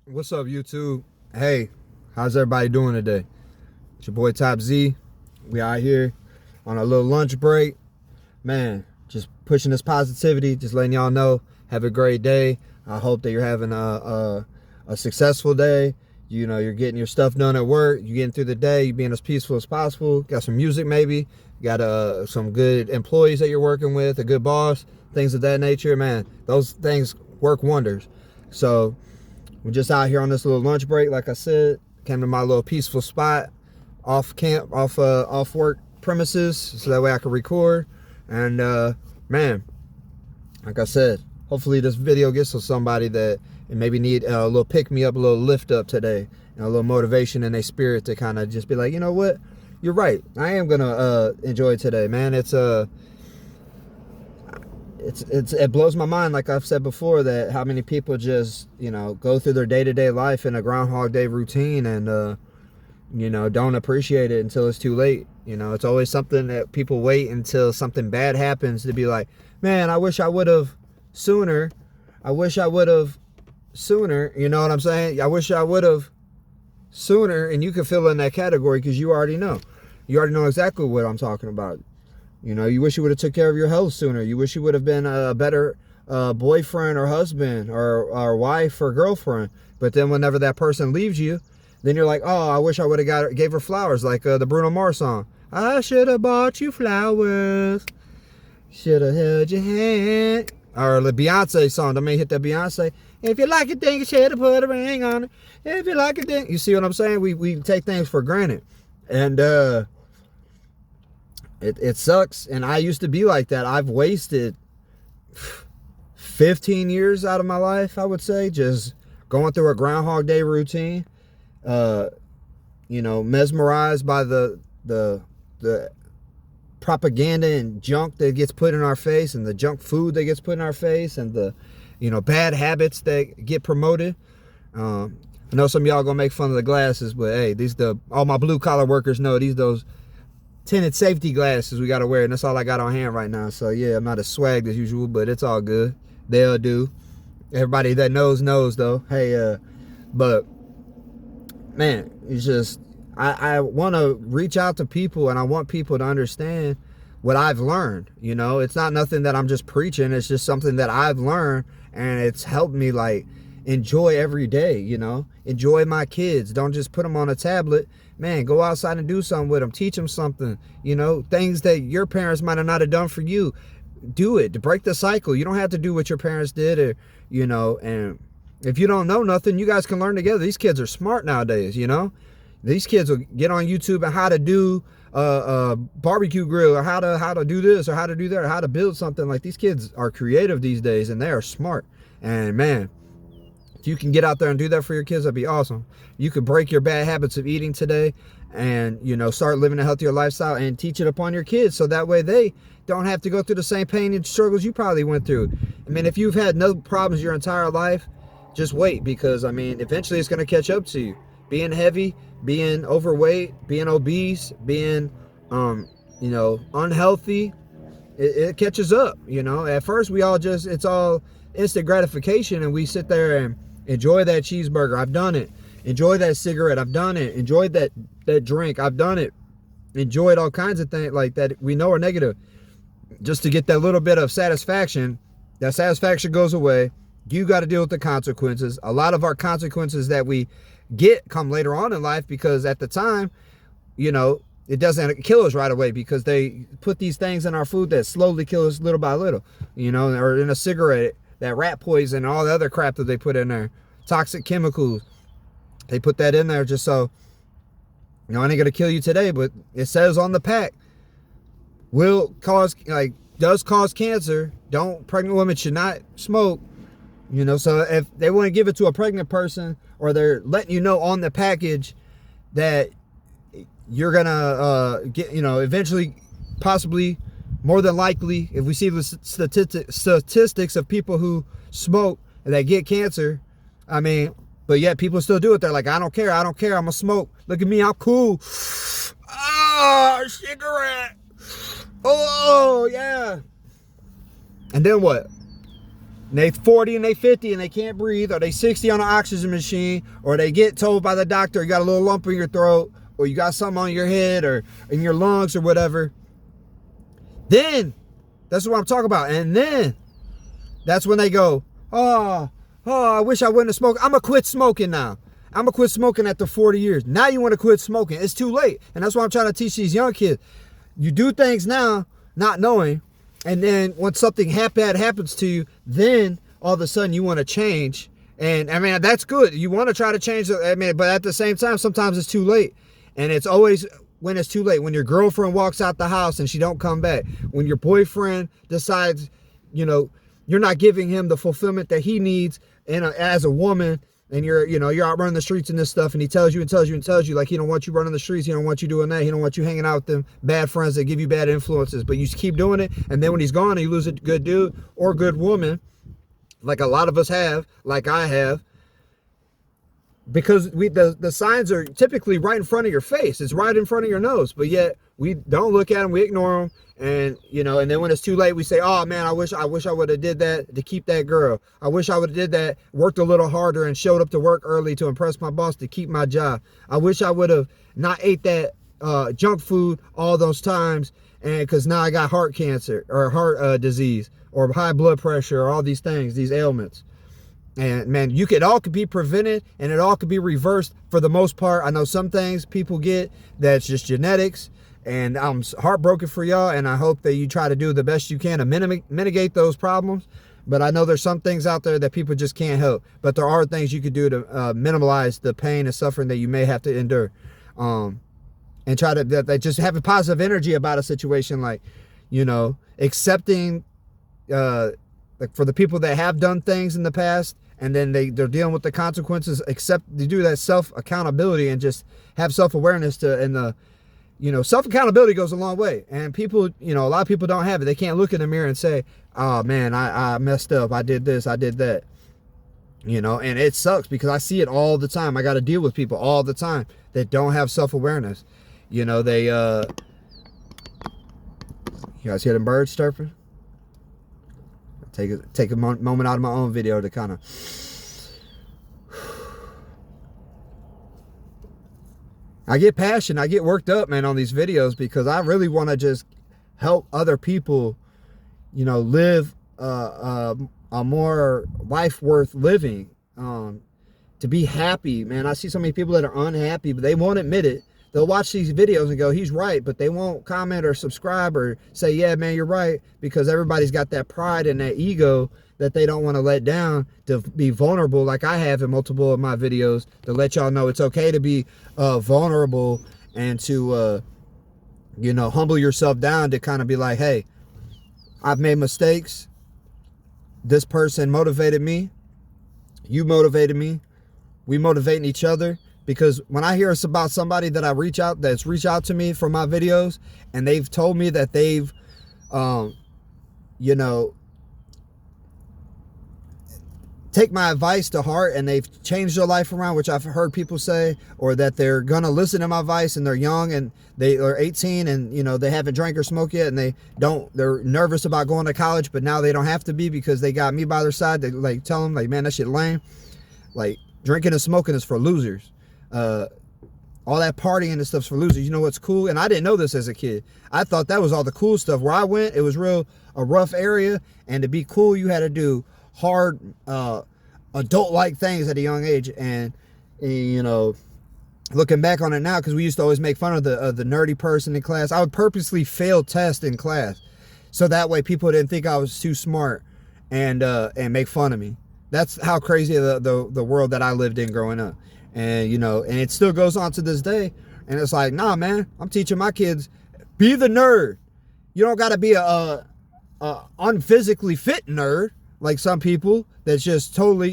What's up, YouTube? Hey, how's everybody doing today? It's your boy Top Z. We out here on a little lunch break. Man, just pushing this positivity, just letting y'all know, have a great day. I hope that you're having a successful day. You know, you're getting your stuff done at work. You're getting through the day. You're being as peaceful as possible. Got some music maybe. Got some good employees that you're working with, a good boss, things of that nature. Man, those things work wonders. So we're just out here on this little lunch break. Like I said, came to my little peaceful spot off work premises, so that way I can record. And man, like I said, hopefully this video gets to somebody that maybe need a little pick me up, a little lift up today, and a little motivation in their spirit to kind of just be like, you know what, you're right, I am gonna enjoy today, man. It blows my mind, like I've said before, that how many people just, you know, go through their day-to-day life in a Groundhog Day routine and you know, don't appreciate it until it's too late. You know, it's always something that people wait until something bad happens to be like, man, I wish I would have sooner. I wish I would have sooner. You know what I'm saying? I wish I would have sooner. And you can fill in that category because you already know. You already know exactly what I'm talking about. You know, you wish you would have took care of your health sooner. You wish you would have been a better boyfriend or husband or wife or girlfriend. But then whenever that person leaves you, then you're like, oh, I wish I would have gave her flowers, like the Bruno Mars song. I should have bought you flowers. Should have held your hand. Or the Beyonce song. Don't make hit that Beyonce. If you like it, then you should have put a ring on it. If you like it, then... You see what I'm saying? We take things for granted. And it sucks. And I used to be like that. I've wasted 15 years out of my life, I would say, just going through a Groundhog Day routine. You know, mesmerized by the propaganda and junk that gets put in our face, and the junk food that gets put in our face, and the, you know, bad habits that get promoted. I know some of y'all gonna make fun of the glasses, but hey, all my blue collar workers know those tinted safety glasses we gotta wear, and that's all I got on hand right now. So yeah, I'm not as swagged as usual, but it's all good. They'll do. Everybody that knows though. Hey, but man, it's just, I want to reach out to people, and I want people to understand what I've learned. You know, it's not nothing that I'm just preaching. It's just something that I've learned, and it's helped me, like, enjoy every day, you know, enjoy my kids. Don't just put them on a tablet. Man, go outside and do something with them. Teach them something, you know, things that your parents might have not have done for you. Do it to break the cycle. You don't have to do what your parents did, or, you know, and if you don't know nothing, you guys can learn together. These kids are smart nowadays, you know. These kids will get on YouTube and how to do a barbecue grill, or how to do this, or how to do that, or how to build something. Like, these kids are creative these days, and they are smart. And man, if you can get out there and do that for your kids, that'd be awesome. You could break your bad habits of eating today, and, you know, start living a healthier lifestyle and teach it upon your kids, so that way they don't have to go through the same pain and struggles you probably went through. I mean, if you've had no problems your entire life, just wait, because I mean, eventually it's going to catch up to you. Being heavy, being overweight, being obese, being you know, unhealthy, it catches up. You know, at first it's all instant gratification, and we sit there and enjoy that cheeseburger. I've done it. Enjoy that cigarette. I've done it. Enjoy that drink. I've done it. Enjoyed all kinds of things like that we know are negative, just to get that little bit of satisfaction. That satisfaction goes away. You got to deal with the consequences. A lot of our consequences that we get come later on in life, because at the time, you know, it doesn't kill us right away, because they put these things in our food that slowly kill us little by little, you know, or in a cigarette, that rat poison and all the other crap that they put in there, toxic chemicals. They put that in there just so, you know, it ain't going to kill you today, but it says on the pack, does cause cancer. Pregnant women should not smoke. You know, so if they want to give it to a pregnant person, or they're letting you know on the package that you're going to get, you know, eventually, possibly, more than likely, if we see the statistics of people who smoke and that get cancer, I mean, but yet people still do it. They're like, I don't care, I'm going to smoke. Look at me, I'm cool. Oh, cigarette. Oh, yeah. And then what? And they 40 and they 50 and they can't breathe, or they 60 on an oxygen machine, or they get told by the doctor you got a little lump in your throat, or you got something on your head or in your lungs or whatever. Then that's what I'm talking about. And then that's when they go, oh, I wish I wouldn't have smoked. I'm going to quit smoking now. I'm going to quit smoking after 40 years. Now you want to quit smoking. It's too late. And that's what I'm trying to teach these young kids. You do things now not knowing. And then when something bad happens to you, then all of a sudden you want to change. And I mean, that's good. You want to try to change. I mean, but at the same time, sometimes it's too late. And it's always when it's too late. When your girlfriend walks out the house and she don't come back. When your boyfriend decides, you know, you're not giving him the fulfillment that he needs as a woman. And you're out running the streets and this stuff, and he tells you like he don't want you running the streets, he don't want you doing that, he don't want you hanging out with them bad friends that give you bad influences, but you just keep doing it, and then when he's gone and you lose a good dude or good woman, like a lot of us have, like I have, because the signs are typically right in front of your face, it's right in front of your nose, but yet we don't look at them, we ignore them, and and then when it's too late, we say, oh man, I wish I would have did that to keep that girl. I wish I would have did that, worked a little harder and showed up to work early to impress my boss to keep my job. I wish I would have not ate that junk food all those times, and because now I got heart cancer or heart disease or high blood pressure or all these things, these ailments. And man, it all could be prevented and it all could be reversed for the most part. I know some things people get that's just genetics, and I'm heartbroken for y'all, and I hope that you try to do the best you can to mitigate those problems. But I know there's some things out there that people just can't help, but there are things you could do to minimize the pain and suffering that you may have to endure, and try to that just have a positive energy about a situation, like accepting like for the people that have done things in the past and then they're dealing with the consequences, they do that self accountability and just have self-awareness self-accountability goes a long way. And people, a lot of people don't have it. They can't look in the mirror and say, oh man, I messed up, I did this, I did that, and it sucks because I see it all the time. I got to deal with people all the time that don't have self-awareness. You guys hear them birds chirping? Take a moment out of my own video to kind of I get passionate, I get worked up, man, on these videos because I really want to just help other people, live a more life worth living, to be happy, man. I see so many people that are unhappy, but they won't admit it. They'll watch these videos and go, he's right, but they won't comment or subscribe or say, yeah, man, you're right, because everybody's got that pride and that ego that they don't want to let down, to be vulnerable like I have in multiple of my videos, to let y'all know it's okay to be vulnerable and to, humble yourself down, to kind of be like, hey, I've made mistakes. This person motivated me. You motivated me. We motivating each other. Because when I hear it's about somebody that that's reached out to me for my videos, and they've told me that they've, take my advice to heart and they've changed their life around, which I've heard people say, or that they're gonna listen to my advice and they're young and they are 18 and they haven't drank or smoked yet, and they're nervous about going to college, but now they don't have to be because they got me by their side. They like tell them like, man, that shit lame. Like drinking and smoking is for losers. All that partying and stuff's for losers. You know what's cool? And I didn't know this as a kid. I thought that was all the cool stuff. Where I went, it was a rough area, and to be cool, you had to do hard, adult-like things at a young age. And looking back on it now, because we used to always make fun of the nerdy person in class. I would purposely fail tests in class, so that way people didn't think I was too smart and make fun of me. That's how crazy the world that I lived in growing up. And and it still goes on to this day. And it's like, nah, man, I'm teaching my kids, be the nerd. You don't got to be a unphysically fit nerd like some people that's just totally,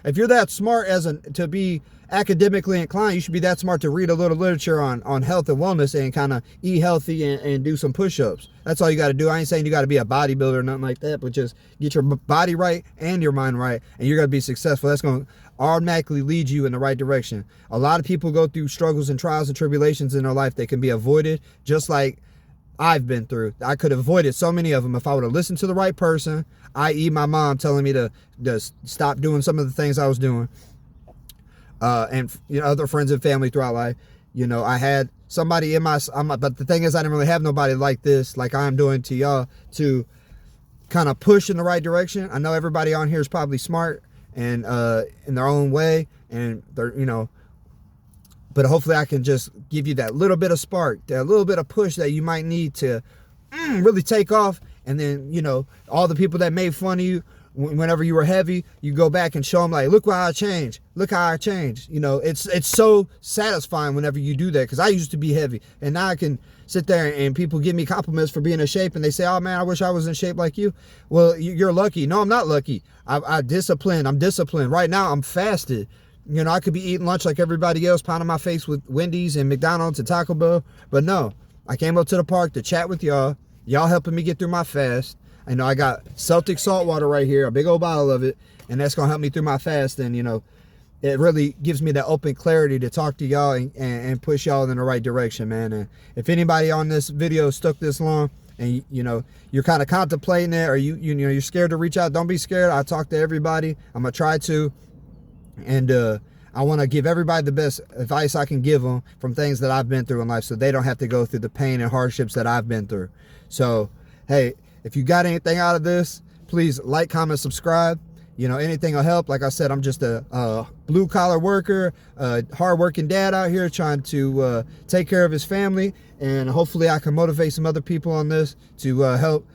if you're that smart to be academically inclined, you should be that smart to read a little literature on health and wellness and kind of eat healthy and do some push-ups. That's all you got to do. I ain't saying you got to be a bodybuilder or nothing like that, but just get your body right and your mind right, and you're going to be successful. That's going to automatically lead you in the right direction. A lot of people go through struggles and trials and tribulations in their life that can be avoided, just like I've been through. I could have avoided so many of them if I would have listened to the right person, i.e. my mom telling me to stop doing some of the things I was doing. And other friends and family throughout life. I had somebody in but the thing is, I didn't really have nobody like this, like I'm doing to y'all, to kind of push in the right direction. I know everybody on here is probably smart and in their own way, and they're, but hopefully I can just give you that little bit of spark, that little bit of push that you might need to really take off. And then, all the people that made fun of you whenever you were heavy, you go back and show them, like, look how I changed. Look how I changed. It's so satisfying whenever you do that, because I used to be heavy, and now I can sit there and people give me compliments for being in shape, and they say, oh man, I wish I was in shape like you. Well, you're lucky. No, I'm not lucky. I'm disciplined. Right now I'm fasted. I could be eating lunch like everybody else, pounding my face with Wendy's and McDonald's and Taco Bell, but no, I came up to the park to chat with y'all helping me get through my fast. I got Celtic salt water right here, a big old bottle of it, and that's gonna help me through my fast. And it really gives me that open clarity to talk to y'all and push y'all in the right direction, man. And if anybody on this video stuck this long, and you're kind of contemplating it, or you're scared to reach out, don't be scared. I talk to everybody. I'm gonna try to, and I want to give everybody the best advice I can give them from things that I've been through in life, so they don't have to go through the pain and hardships that I've been through. So hey, if you got anything out of this, please like, comment, subscribe. Anything will help. Like I said, I'm just a blue-collar worker, a hard-working dad out here trying to take care of his family, and hopefully I can motivate some other people on this to help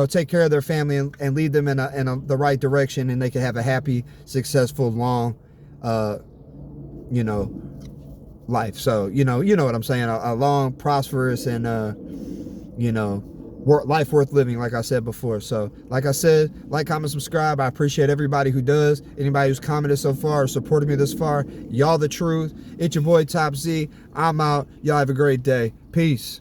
take care of their family and lead them in the right direction, and they can have a happy, successful, long, life. So, you know what I'm saying, a long, prosperous, and, life worth living, like I said before. So, like I said, like, comment, subscribe. I appreciate everybody who does. Anybody who's commented so far or supported me this far, y'all the truth. It's your boy Top Z. I'm out. Y'all have a great day. Peace.